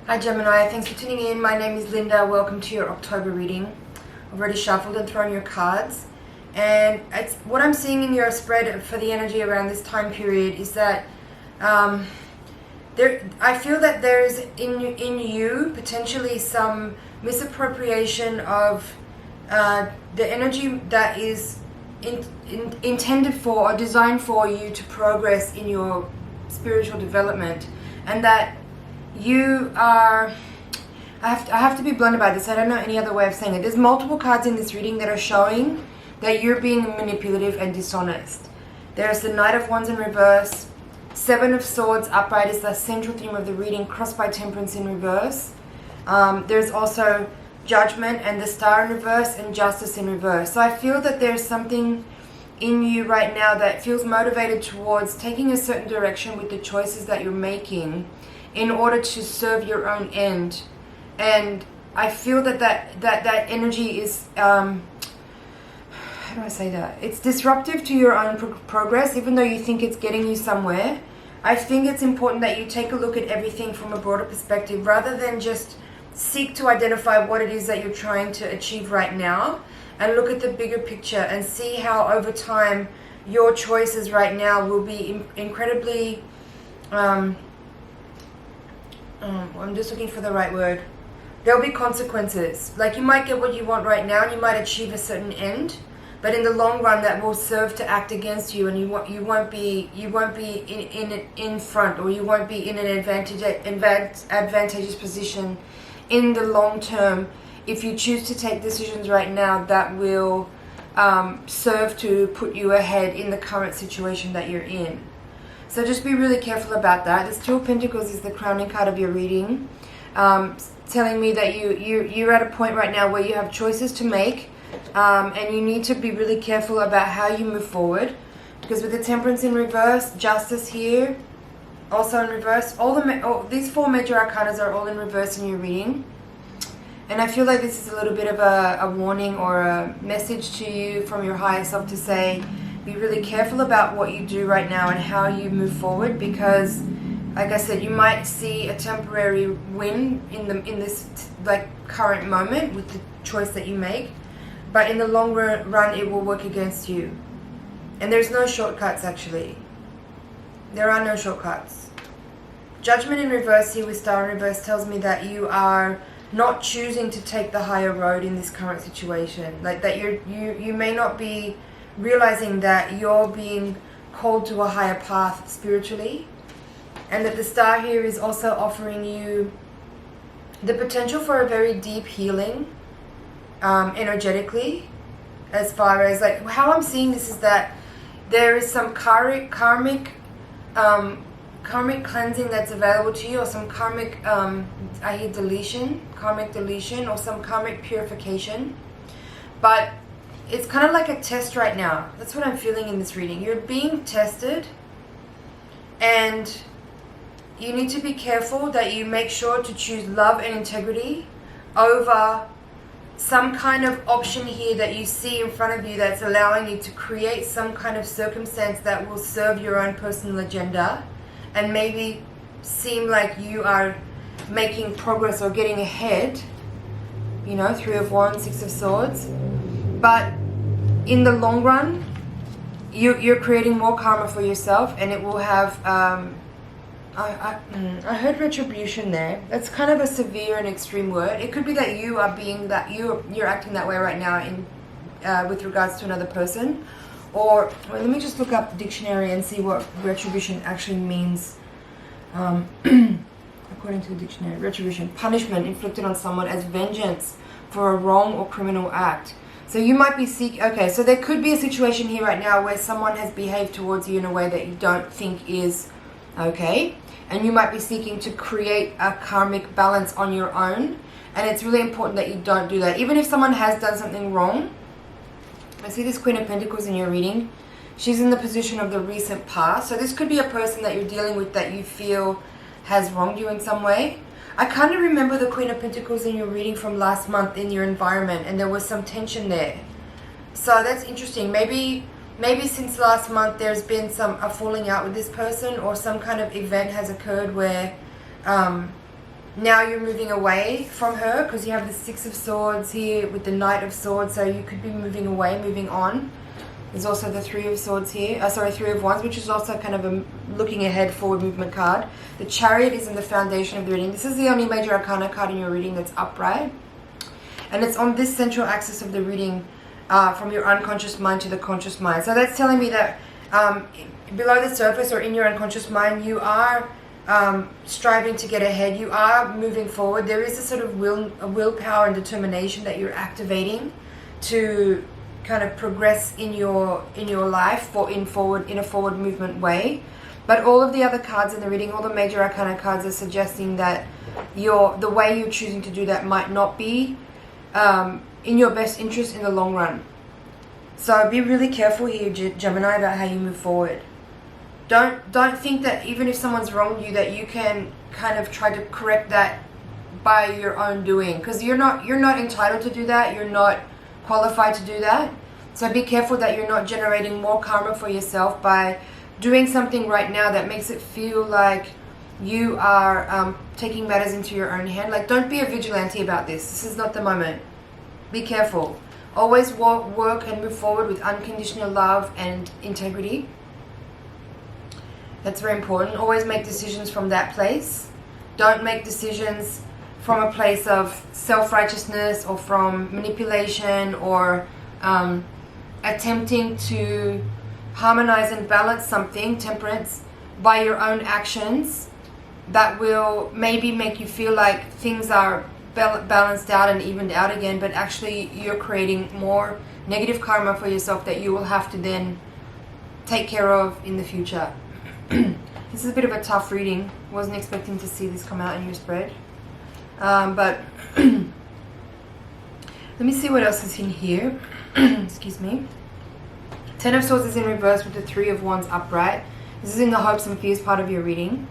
Hi Gemini, thanks for tuning in. My name is Linda. Welcome to your October reading. I've already shuffled and thrown your cards. And it's what I'm seeing in your spread for the energy around this time period is that I feel that there's in you potentially some misappropriation of the energy that is intended for or designed for you to progress in your spiritual development, and that you are, I have to be blunt about this, I don't know any other way of saying it. There's multiple cards in this reading that are showing that you're being manipulative and dishonest. There's the Knight of Wands in reverse, Seven of Swords upright is the central theme of the reading, crossed by Temperance in reverse. There's also Judgment and the Star in reverse and Justice in reverse. So I feel that there's something in you right now that feels motivated towards taking a certain direction with the choices that you're making in order to serve your own end. And I feel that energy is, how do I say that? It's disruptive to your own progress, even though you think it's getting you somewhere. I think it's important that you take a look at everything from a broader perspective, rather than just seek to identify what it is that you're trying to achieve right now, and look at the bigger picture and see how over time your choices right now will be incredibly, I'm just looking for the right word. There'll be consequences. Like, you might get what you want right now and you might achieve a certain end, but in the long run that will serve to act against you, and you won't be in front, or you won't be in an advantageous position in the long term if you choose to take decisions right now that will serve to put you ahead in the current situation that you're in. So just be really careful about that. This Two of Pentacles is the crowning card of your reading, telling me that you're at a point right now where you have choices to make, and you need to be really careful about how you move forward, because with the Temperance in reverse, Justice here also in reverse, these four major arcanas are all in reverse in your reading. And I feel like this is a little bit of a warning or a message to you from your higher self to say, be really careful about what you do right now and how you move forward, because like I said, you might see a temporary win in this like current moment with the choice that you make, but in the long run it will work against you. And there's no shortcuts. Actually, there are no shortcuts. Judgment in reverse here with Star in reverse tells me that you are not choosing to take the higher road in this current situation. Like that you may not be realizing that you're being called to a higher path spiritually, and that the Star here is also offering you the potential for a very deep healing energetically. As far as like how I'm seeing this is that there is some karmic cleansing that's available to you, or some karmic I hear karmic deletion, or some karmic purification. But it's kind of like a test right now. That's what I'm feeling in this reading. You're being tested, and you need to be careful that you make sure to choose love and integrity over some kind of option here that you see in front of you that's allowing you to create some kind of circumstance that will serve your own personal agenda and maybe seem like you are making progress or getting ahead. You know, Three of Wands, Six of Swords. But in the long run, you're creating more karma for yourself, and it will have, I heard retribution there. That's kind of a severe and extreme word. It could be that you are you're acting that way right now in with regards to another person. Or let me just look up the dictionary and see what retribution actually means. According to the dictionary, retribution, punishment inflicted on someone as vengeance for a wrong or criminal act. So you might be okay, so there could be a situation here right now where someone has behaved towards you in a way that you don't think is okay, and you might be seeking to create a karmic balance on your own, and it's really important that you don't do that. Even if someone has done something wrong, I see this Queen of Pentacles in your reading. She's in the position of the recent past, so this could be a person that you're dealing with that you feel has wronged you in some way. I kind of remember the Queen of Pentacles in your reading from last month in your environment, and there was some tension there. So that's interesting. Maybe since last month there's been a falling out with this person, or some kind of event has occurred where now you're moving away from her, because you have the Six of Swords here with the Knight of Swords, so you could be moving away, moving on. There's also the Three of Swords here, Three of Wands, which is also kind of a looking ahead, forward movement card. The Chariot is in the foundation of the reading. This is the only major arcana card in your reading that's upright. And it's on this central axis of the reading, from your unconscious mind to the conscious mind. So that's telling me that below the surface or in your unconscious mind, you are striving to get ahead. You are moving forward. There is a sort of willpower and determination that you're activating to kind of progress in your life in a forward movement way. But all of the other cards in the reading, all the major arcana cards, are suggesting that the way you're choosing to do that might not be in your best interest in the long run. So be really careful here, Gemini, about how you move forward. Don't think that even if someone's wronged you, that you can kind of try to correct that by your own doing, because you're not entitled to do that. You're not qualified to do that. So be careful that you're not generating more karma for yourself by doing something right now that makes it feel like you are taking matters into your own hand. Like, don't be a vigilante about this. This is not the moment. Be careful. Always work and move forward with unconditional love and integrity. That's very important. Always make decisions from that place. Don't make decisions from a place of self-righteousness or from manipulation or attempting to harmonize and balance something, temperance, by your own actions that will maybe make you feel like things are balanced out and evened out again, but actually you're creating more negative karma for yourself that you will have to then take care of in the future. This is a bit of a tough reading. Wasn't expecting to see this come out in your spread. But let me see what else is in here. Excuse me. Ten of Swords is in reverse with the Three of Wands upright. This is in the hopes and fears part of your reading.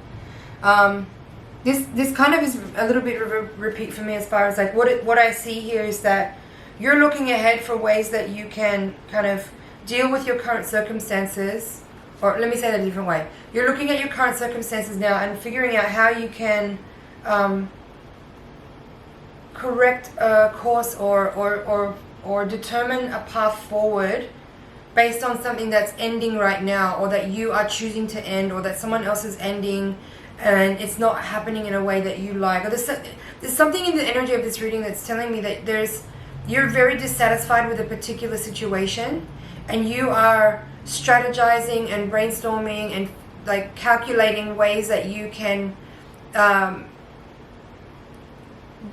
This kind of is a little bit of a repeat for me, as far as like what I see here is that you're looking ahead for ways that you can kind of deal with your current circumstances. Or let me say that a different way. You're looking at your current circumstances now and figuring out how you can correct a course or determine a path forward based on something that's ending right now, or that you are choosing to end, or that someone else is ending and it's not happening in a way that you like. Or there's something in the energy of this reading that's telling me that you're very dissatisfied with a particular situation, and you are strategizing and brainstorming and like calculating ways that you can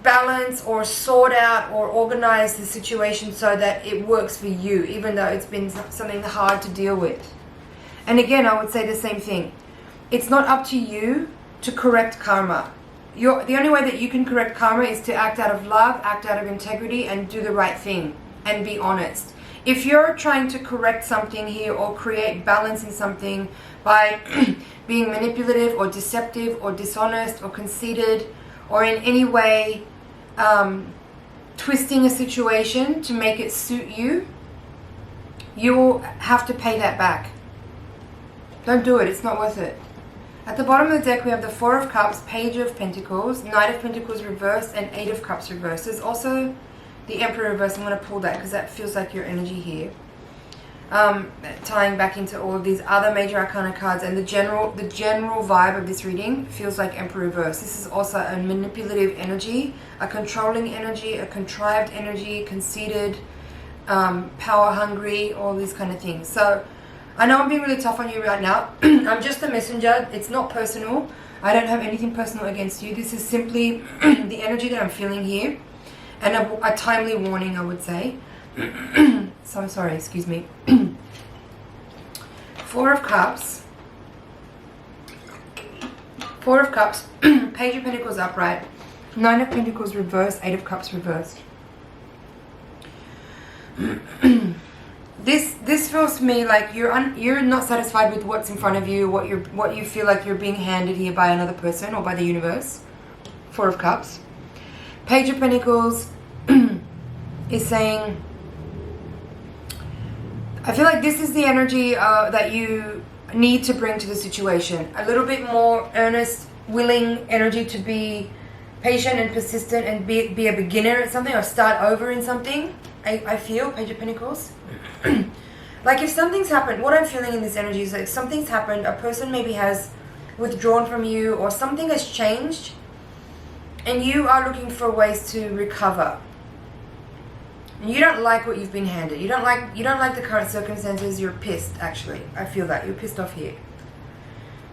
balance or sort out or organize the situation so that it works for you, even though it's been something hard to deal with. And again, I would say the same thing. It's not up to you to correct karma. The only way that you can correct karma is to act out of love, act out of integrity, and do the right thing and be honest. If you're trying to correct something here or create balance in something by being manipulative or deceptive or dishonest or conceited, or in any way twisting a situation to make it suit you, you will have to pay that back. Don't do it. It's not worth it. At the bottom of the deck, we have the Four of Cups, Page of Pentacles, Knight of Pentacles reversed, and Eight of Cups reversed. There's also the Emperor reversed. I'm going to pull that because that feels like your energy here. Tying back into all of these other major arcana cards, and the general vibe of this reading feels like Emperor reverse. This is also a manipulative energy, a controlling energy, a contrived energy, conceited, power hungry, all these kind of things. So I know I'm being really tough on you right now. I'm just a messenger. It's not personal. I don't have anything personal against you. This is simply the energy that I'm feeling here, and a timely warning, I would say. So sorry, excuse me. Four of Cups, Page of Pentacles upright, Nine of Pentacles reversed, Eight of Cups reversed. This feels to me like you're not satisfied with what's in front of you, what you feel like you're being handed here by another person or by the universe. Four of Cups. Page of Pentacles is saying, I feel like this is the energy that you need to bring to the situation. A little bit more earnest, willing energy to be patient and persistent, and be a beginner at something, or start over in something. I feel Page of Pentacles. Like if something's happened, what I'm feeling in this energy is like something's happened, a person maybe has withdrawn from you, or something has changed, and you are looking for ways to recover. And you don't like what you've been handed. You don't like the current circumstances. You're pissed, actually. I feel that. You're pissed off here.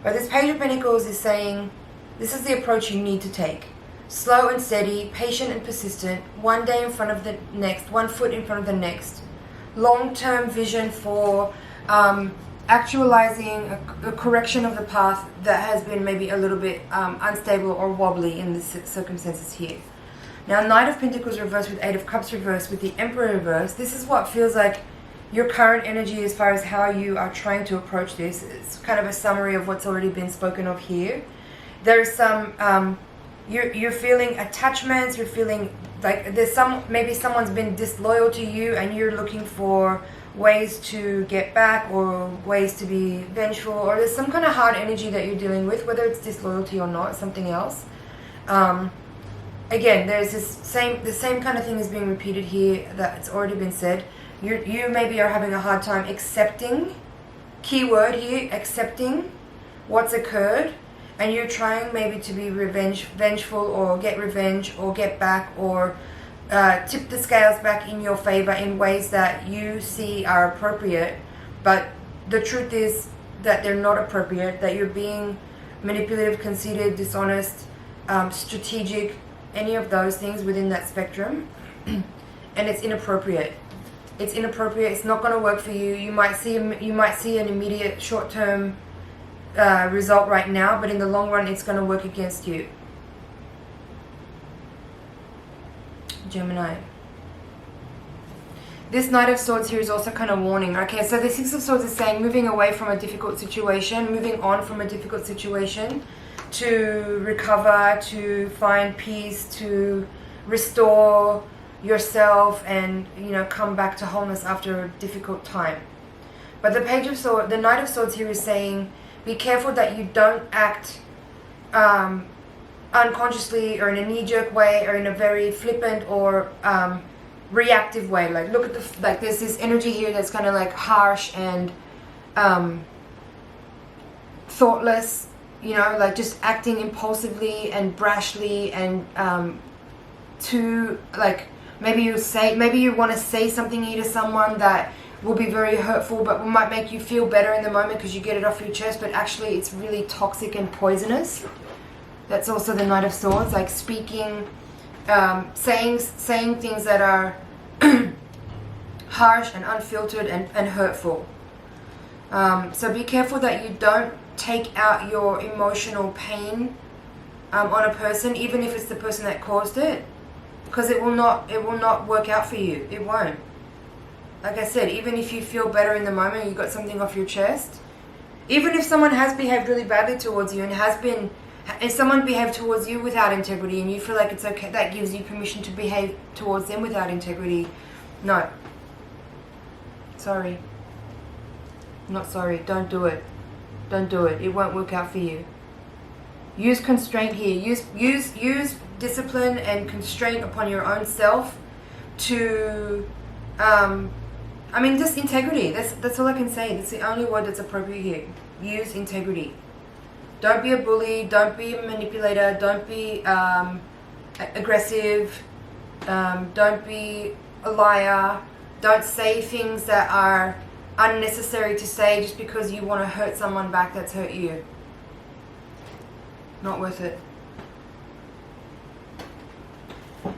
But this Page of Pentacles is saying this is the approach you need to take. Slow and steady, patient and persistent, one day in front of the next, one foot in front of the next. Long-term vision for actualizing a correction of the path that has been maybe a little bit unstable or wobbly in the circumstances here. Now, Knight of Pentacles reversed with Eight of Cups reversed with the Emperor reversed. This is what feels like your current energy as far as how you are trying to approach this. It's kind of a summary of what's already been spoken of here. There's some, you're feeling attachments, you're feeling like maybe someone's been disloyal to you and you're looking for ways to get back or ways to be vengeful, or there's some kind of hard energy that you're dealing with, whether it's disloyalty or not, something else. Again, there's the same kind of thing is being repeated here that's already been said. You maybe are having a hard time accepting, keyword here, accepting what's occurred, and you're trying maybe to be vengeful or get revenge or get back or tip the scales back in your favor in ways that you see are appropriate, but the truth is that they're not appropriate, that you're being manipulative, conceited, dishonest, strategic, any of those things within that spectrum, and it's inappropriate. It's inappropriate. It's not going to work for you. You might see an immediate short-term result right now, but in the long run, it's going to work against you. Gemini. This Knight of Swords here is also kind of warning. Okay, so the Six of Swords is saying moving away from a difficult situation, moving on from a difficult situation to recover, to find peace, to restore yourself and, you know, come back to wholeness after a difficult time. But the the Knight of Swords here is saying be careful that you don't act unconsciously or in a knee-jerk way or in a very flippant or reactive way. Like, look at there's this energy here that's kind of like harsh and thoughtless, you know, like just acting impulsively and brashly and maybe you want to say something here to someone that will be very hurtful but might make you feel better in the moment because you get it off your chest, but actually it's really toxic and poisonous. That's also the Knight of Swords, like speaking, saying things that are harsh and unfiltered and hurtful. So be careful that you don't take out your emotional pain on a person, even if it's the person that caused it, because it will not work out for you. It won't. Like I said, even if you feel better in the moment, you got something off your chest, even if someone has behaved really badly towards you and someone behaved towards you without integrity and you feel like it's okay, that gives you permission to behave towards them without integrity. No. Sorry. Not sorry. Don't do it. Don't do it. It won't work out for you. Use constraint here. Use discipline and constraint upon your own self to just integrity. That's all I can say. That's the only word that's appropriate here. Use integrity. Don't be a bully. Don't be a manipulator. Don't be aggressive. Don't be a liar. Don't say things that are unnecessary to say just because you want to hurt someone back that's hurt you. Not worth it.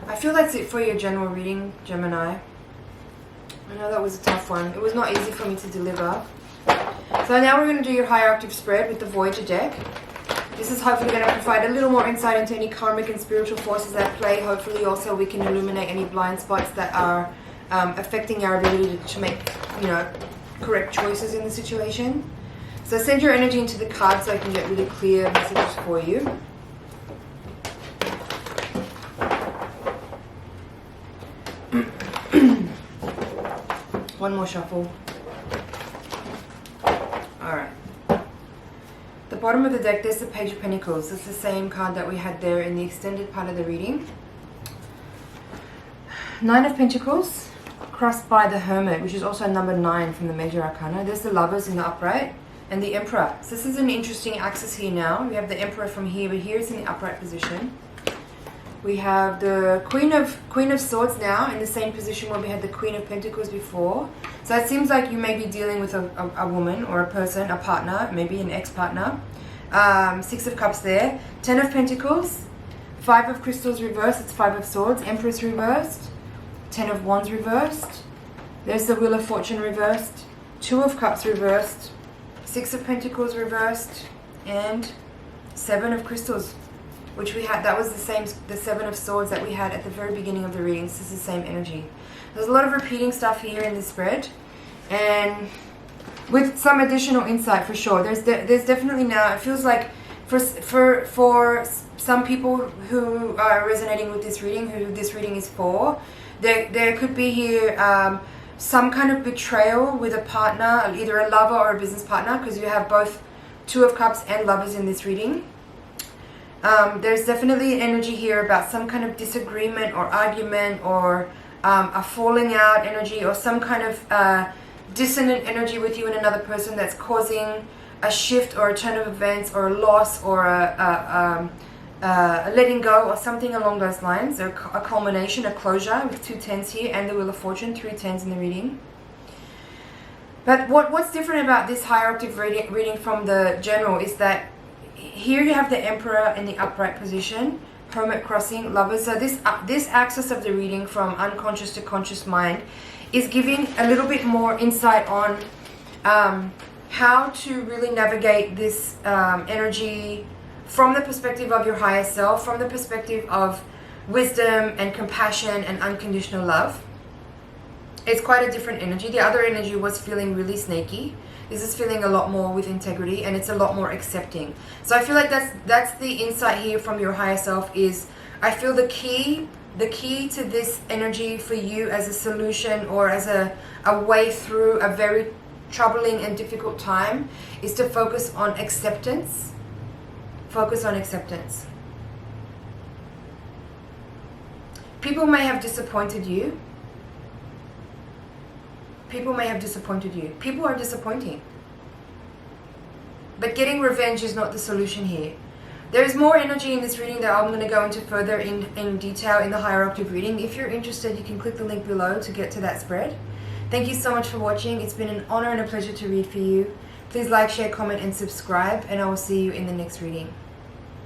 I feel that's it for your general reading, Gemini. I know that was a tough one. It was not easy for me to deliver. So now we're going to do your Higher Octave spread with the Voyager deck. This is hopefully going to provide a little more insight into any karmic and spiritual forces at play. Hopefully also we can illuminate any blind spots that are affecting our ability to make, correct choices in the situation. So send your energy into the cards so I can get really clear messages for you. One more shuffle. Alright. The bottom of the deck, there's the Page of Pentacles. It's the same card that we had there in the extended part of the reading. Nine of Pentacles, crossed by the Hermit, which is also number 9 from the Major Arcana. There's the Lovers in the upright, and the Emperor. So this is an interesting axis here now. We have the Emperor from here, but here it's in the upright position. We have the Queen of Swords now in the same position where we had the Queen of Pentacles before. So it seems like you may be dealing with a woman or a person, a partner, maybe an ex-partner. 6 of Cups there. 10 of Pentacles. 5 of Crystals reversed. It's 5 of Swords. Empress reversed. 10 of Wands reversed. There's the Wheel of Fortune reversed. 2 of Cups reversed. 6 of Pentacles reversed. And 7 of Crystals, which we had, that was the 7 of Swords that we had at the very beginning of the reading. This is the same energy. There's a lot of repeating stuff here in this spread, and with some additional insight for sure. There's definitely now, it feels like for some people who are resonating with this reading, who this reading is for, there could be here some kind of betrayal with a partner, either a lover or a business partner, because you have both 2 of Cups and Lovers in this reading. There's definitely an energy here about some kind of disagreement or argument, or a falling out energy, or some kind of dissonant energy with you and another person that's causing a shift or a turn of events or a loss or a letting go or something along those lines, or a culmination, a closure, with 2 10s here and the Wheel of Fortune, 3 10s in the reading. But what's different about this Higher Octave reading from the General is that here you have the Emperor in the upright position, Hermit crossing, Lovers. So this axis of the reading, from unconscious to conscious mind, is giving a little bit more insight on how to really navigate this energy from the perspective of your higher self, from the perspective of wisdom and compassion and unconditional love. It's quite a different energy. The other energy was feeling really snaky. This is feeling a lot more with integrity, and it's a lot more accepting. So I feel like that's the insight here from your higher self. Is I feel the key to this energy for you as a solution, or as a way through a very troubling and difficult time, is to focus on acceptance. Focus on acceptance. People may have disappointed you. People may have disappointed you. People are disappointing. But getting revenge is not the solution here. There is more energy in this reading that I'm going to go into further in detail in the Higher Octave reading. If you're interested, you can click the link below to get to that spread. Thank you so much for watching. It's been an honor and a pleasure to read for you. Please like, share, comment, and subscribe, and I will see you in the next reading.